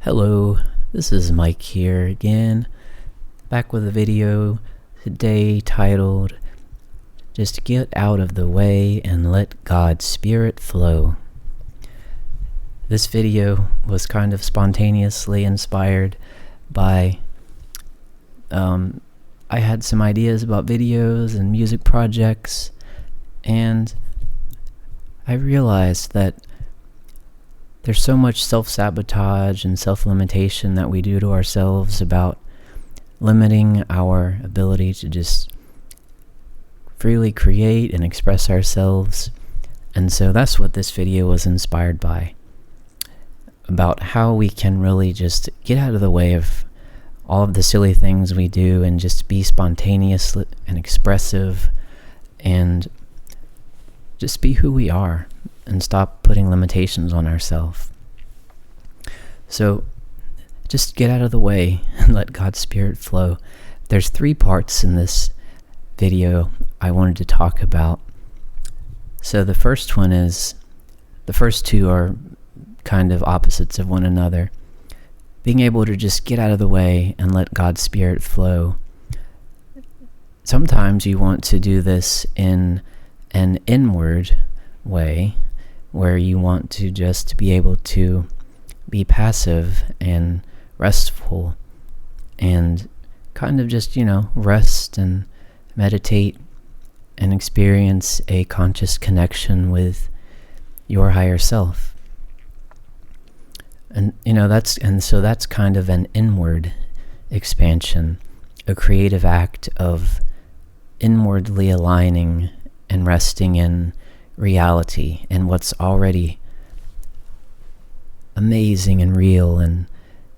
Hello, this is Mike here again, back with a video today titled, Just Get Out of the Way and Let God's Spirit Flow. This video was kind of spontaneously inspired by, I had some ideas about videos and music projects, and I realized that there's so much self-sabotage and self-limitation that we do to ourselves about limiting our ability to just freely create and express ourselves. And so that's what this video was inspired by, about how we can really just get out of the way of all of the silly things we do and just be spontaneous and expressive and just be who we are and stop putting limitations on ourselves. So just get out of the way and let God's Spirit flow. There's 3 parts in this video I wanted to talk about. So the first two are kind of opposites of one another. Being able to just get out of the way and let God's Spirit flow. Sometimes you want to do this in an inward way, where you want to just be able to be passive and restful and kind of just, rest and meditate and experience a conscious connection with your higher self. And so that's kind of an inward expansion, a creative act of inwardly aligning and resting in reality and what's already amazing and real and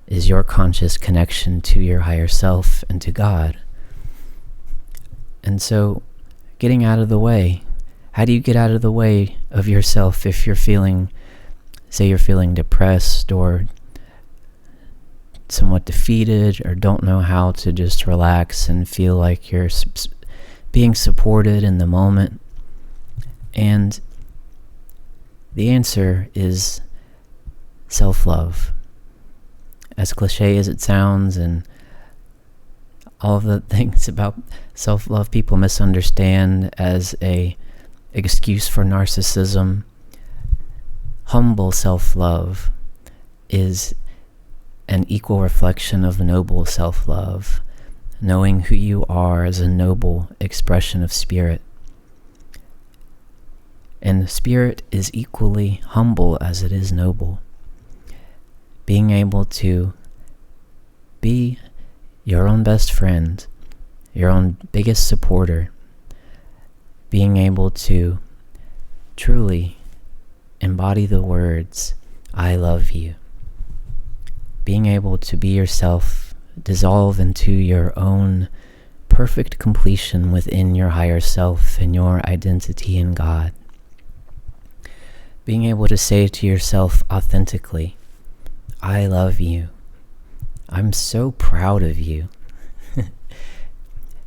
is your conscious connection to your higher self and to God. And so getting out of the way, how do you get out of the way of yourself if you're feeling depressed or somewhat defeated or don't know how to just relax and feel like you're being supported in the moment? And the answer is self-love. As cliche as it sounds, and all of the things about self-love people misunderstand as a excuse for narcissism, humble self-love is an equal reflection of noble self-love, knowing who you are as a noble expression of spirit. And spirit is equally humble as it is noble. Being able to be your own best friend, your own biggest supporter, being able to truly embody the words, I love you. Being able to be yourself, dissolve into your own perfect completion within your higher self and your identity in God. Being able to say to yourself authentically, I love you. I'm so proud of you.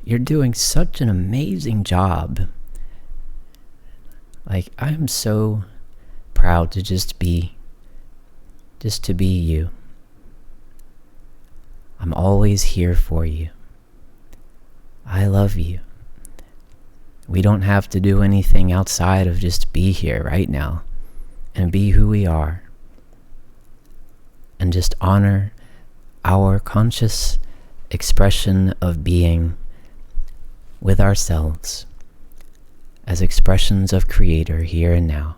You're doing such an amazing job. I'm so proud to just be you. I'm always here for you. I love you. We don't have to do anything outside of just be here right now and be who we are, and just honor our conscious expression of being with ourselves as expressions of Creator here and now.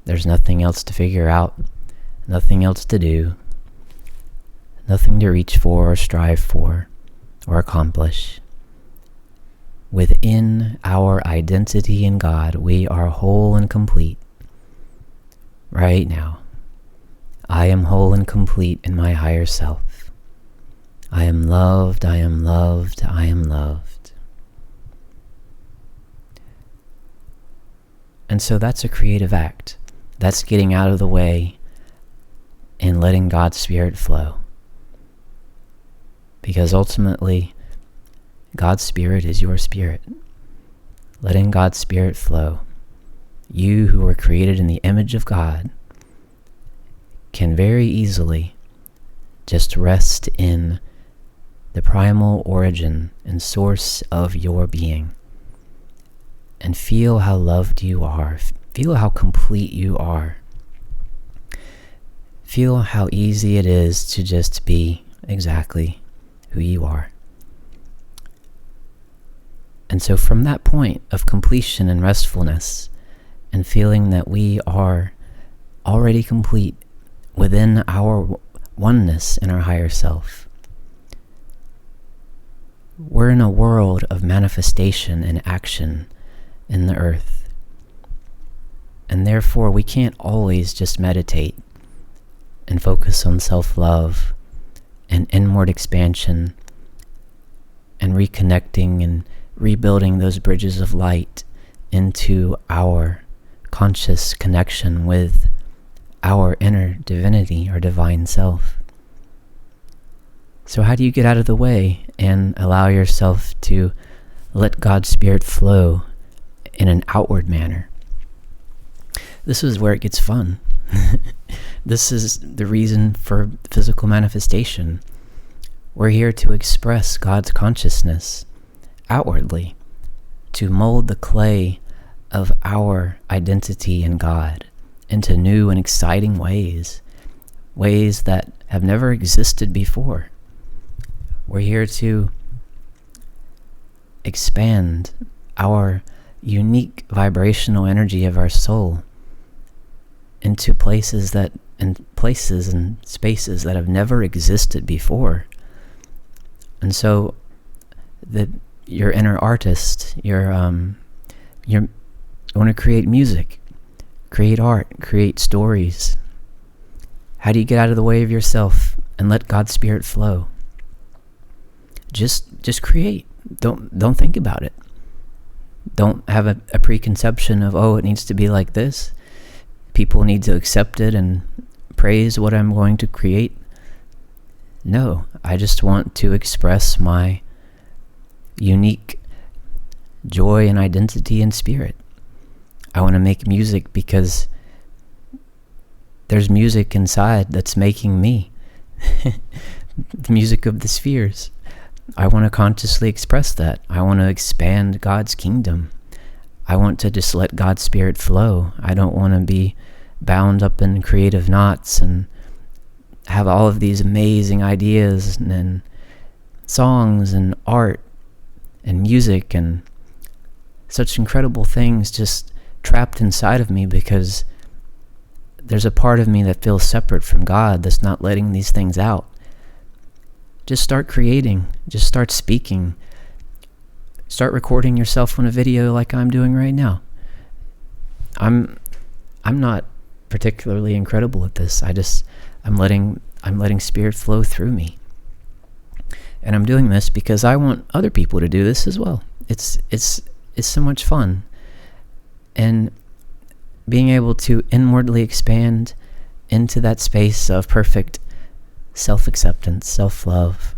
There's nothing else to figure out, nothing else to do, nothing to reach for or strive for or accomplish. Within our identity in God, we are whole and complete. Right now, I am whole and complete in my higher self. I am loved, I am loved, I am loved. And so that's a creative act. That's getting out of the way and letting God's Spirit flow. Because ultimately, God's Spirit is your spirit. Letting God's Spirit flow. You who were created in the image of God can very easily just rest in the primal origin and source of your being. And feel how loved you are. Feel how complete you are. Feel how easy it is to just be exactly who you are. And so from that point of completion and restfulness, and feeling that we are already complete within our oneness in our higher self, we're in a world of manifestation and action in the earth. And therefore we can't always just meditate and focus on self-love and inward expansion and reconnecting and rebuilding those bridges of light into our conscious connection with our inner divinity, our divine self. So how do you get out of the way and allow yourself to let God's Spirit flow in an outward manner? This is where it gets fun. This is the reason for physical manifestation. We're here to express God's consciousness outwardly, to mold the clay of our identity in God into new and exciting ways that have never existed before. We're here to expand our unique vibrational energy of our soul into places and spaces that have never existed before. And so your inner artist, you want to create music, create art, create stories. How do you get out of the way of yourself and let God's Spirit flow? Just create. Don't think about it. Don't have a preconception of, it needs to be like this. People need to accept it and praise what I'm going to create. No, I just want to express my unique joy and identity and spirit. I want to make music because there's music inside that's making me. The music of the spheres. I want to consciously express that. I want to expand God's kingdom. I want to just let God's Spirit flow. I don't want to be bound up in creative knots and have all of these amazing ideas and songs and art and music and such incredible things just trapped inside of me because there's a part of me that feels separate from God that's not letting these things out. Just start creating. Just start speaking. Start recording yourself on a video like I'm doing right now. I'm not particularly incredible at this. I'm letting Spirit flow through me. And I'm doing this because I want other people to do this as well. It's so much fun. And being able to inwardly expand into that space of perfect self-acceptance, self-love,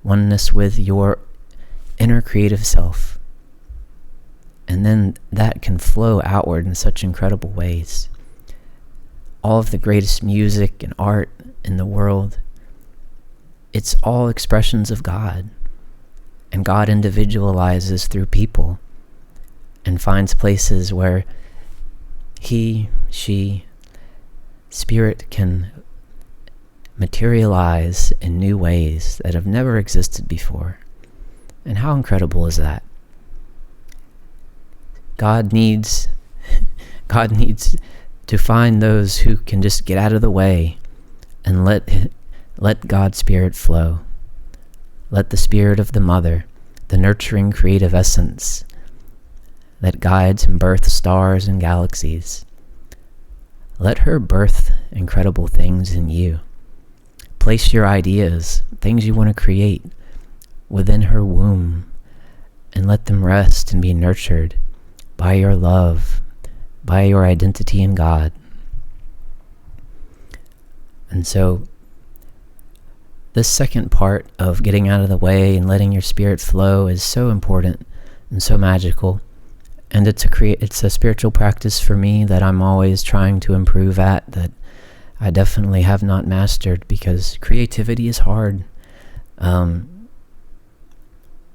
oneness with your inner creative self. And then that can flow outward in such incredible ways. All of the greatest music and art in the world, it's all expressions of God. And God individualizes through people and finds places where He, she, Spirit can materialize in new ways that have never existed before. And how incredible is that? God needs to find those who can just get out of the way and let God's Spirit flow. Let the Spirit of the Mother, the nurturing creative essence that guides and births stars and galaxies, let her birth incredible things in you. Place your ideas, things you want to create, within her womb, and let them rest and be nurtured by your love, by your identity in God. And so this second part of getting out of the way and letting your spirit flow is so important and so magical. And it's a spiritual practice for me that I'm always trying to improve at, that I definitely have not mastered, because creativity is hard.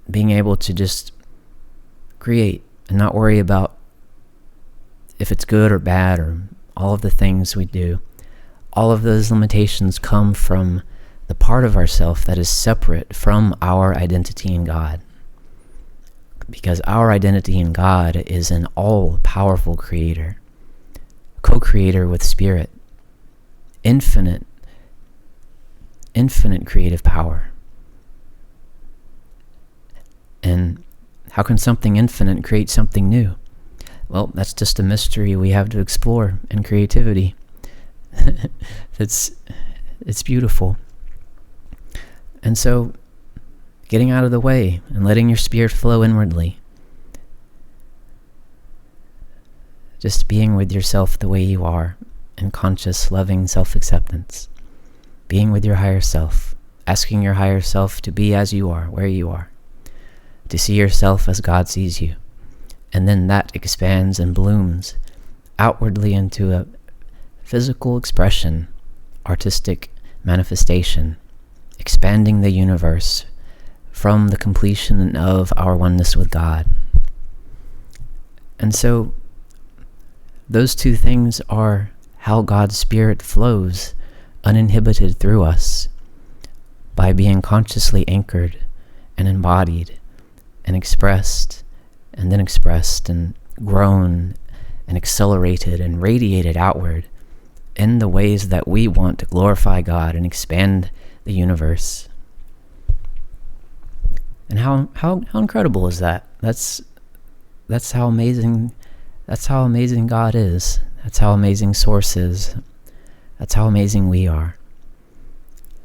Being able to just create and not worry about if it's good or bad or all of the things we do. All of those limitations come from the part of ourself that is separate from our identity in God. Because our identity in God is an all-powerful creator, co-creator with Spirit, infinite creative power. And how can something infinite create something new? Well, that's just a mystery we have to explore in creativity. It's beautiful. And so, getting out of the way and letting your spirit flow inwardly. Just being with yourself the way you are, in conscious, loving self-acceptance. Being with your higher self. Asking your higher self to be as you are, where you are. To see yourself as God sees you. And then that expands and blooms outwardly into a physical expression, artistic manifestation, expanding the universe from the completion of our oneness with God. And so, those two things are how God's Spirit flows uninhibited through us, by being consciously anchored and embodied and expressed and then expressed and grown and accelerated and radiated outward in the ways that we want to glorify God and expand the universe. And how incredible is that? That's how amazing God is. That's how amazing Source is. That's how amazing we are.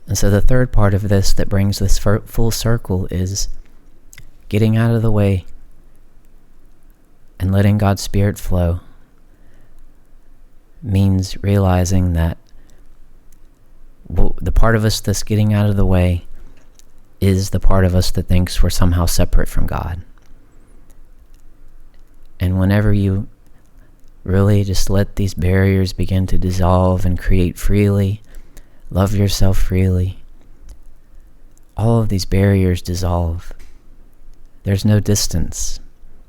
And so the third part of this that brings this full circle is getting out of the way and letting God's Spirit flow. Means realizing that the part of us that's getting out of the way is the part of us that thinks we're somehow separate from God. And whenever you really just let these barriers begin to dissolve and create freely, love yourself freely, all of these barriers dissolve. There's no distance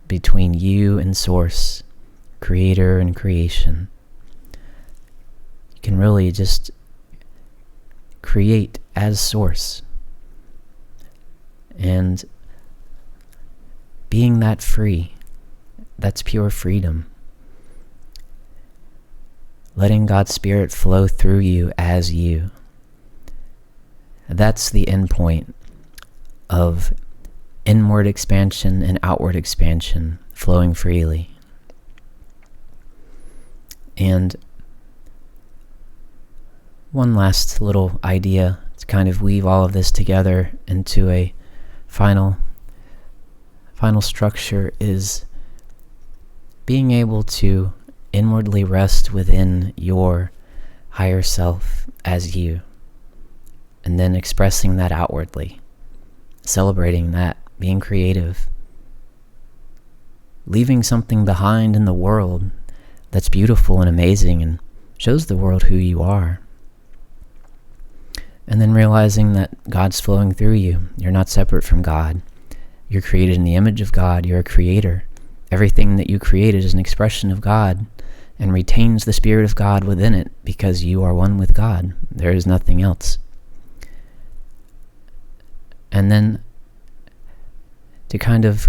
between you and Source, Creator and creation. You can really just create as Source. And being that free, that's pure freedom. Letting God's Spirit flow through you as you. That's the end point of inward expansion and outward expansion flowing freely. And one last little idea to kind of weave all of this together into a final structure is being able to inwardly rest within your higher self as you, and then expressing that outwardly, celebrating that, being creative, leaving something behind in the world that's beautiful and amazing and shows the world who you are. And then realizing that God's flowing through you. You're not separate from God. You're created in the image of God. You're a creator. Everything that you created is an expression of God and retains the Spirit of God within it because you are one with God. There is nothing else. And then to kind of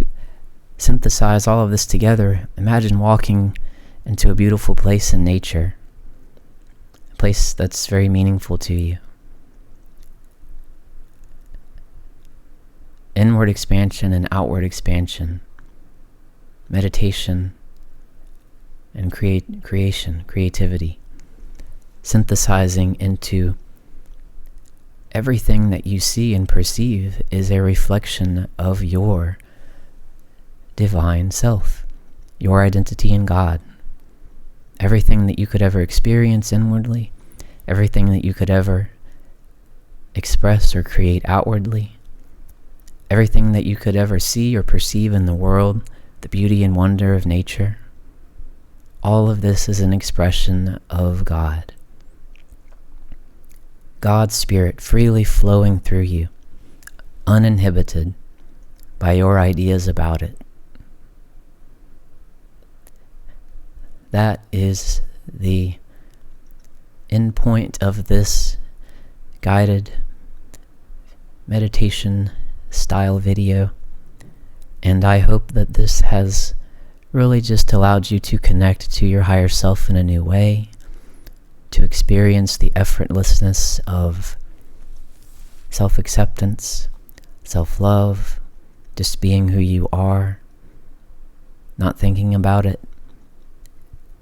synthesize all of this together, imagine walking into a beautiful place in nature, a place that's very meaningful to you. Inward expansion and outward expansion, meditation and creativity, synthesizing into everything that you see and perceive is a reflection of your divine self, your identity in God. Everything that you could ever experience inwardly, everything that you could ever express or create outwardly, everything that you could ever see or perceive in the world, the beauty and wonder of nature, all of this is an expression of God. God's Spirit freely flowing through you, uninhibited by your ideas about it. That is the end point of this guided meditation style video, and I hope that this has really just allowed you to connect to your higher self in a new way, to experience the effortlessness of self-acceptance, self-love, just being who you are, not thinking about it,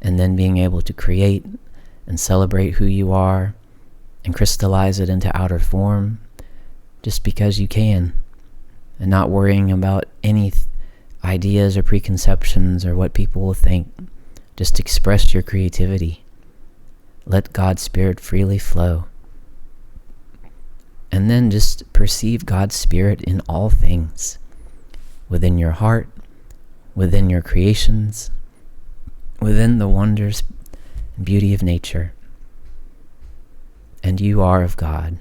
and then being able to create and celebrate who you are and crystallize it into outer form just because you can, and not worrying about any ideas or preconceptions or what people will think. Just express your creativity. Let God's Spirit freely flow. And then just perceive God's Spirit in all things, within your heart, within your creations, within the wonders and beauty of nature. And you are of God.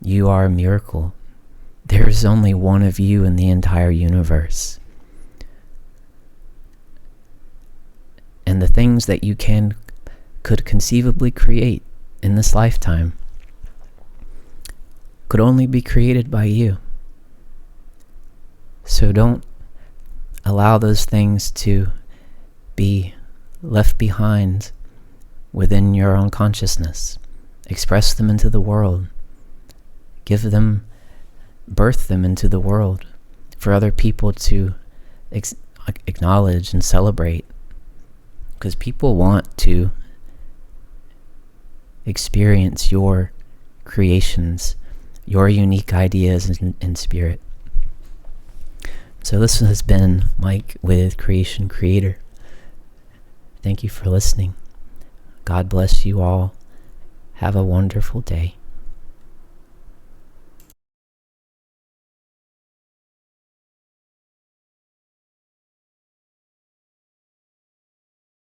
You are a miracle. There is only one of you in the entire universe. And the things that you could conceivably create in this lifetime could only be created by you. So don't allow those things to be left behind within your own consciousness. Express them into the world. Birth them into the world for other people to acknowledge and celebrate. Because people want to experience your creations, your unique ideas and spirit. So this has been Mike with Creation Creator. Thank you for listening. God bless you all. Have a wonderful day.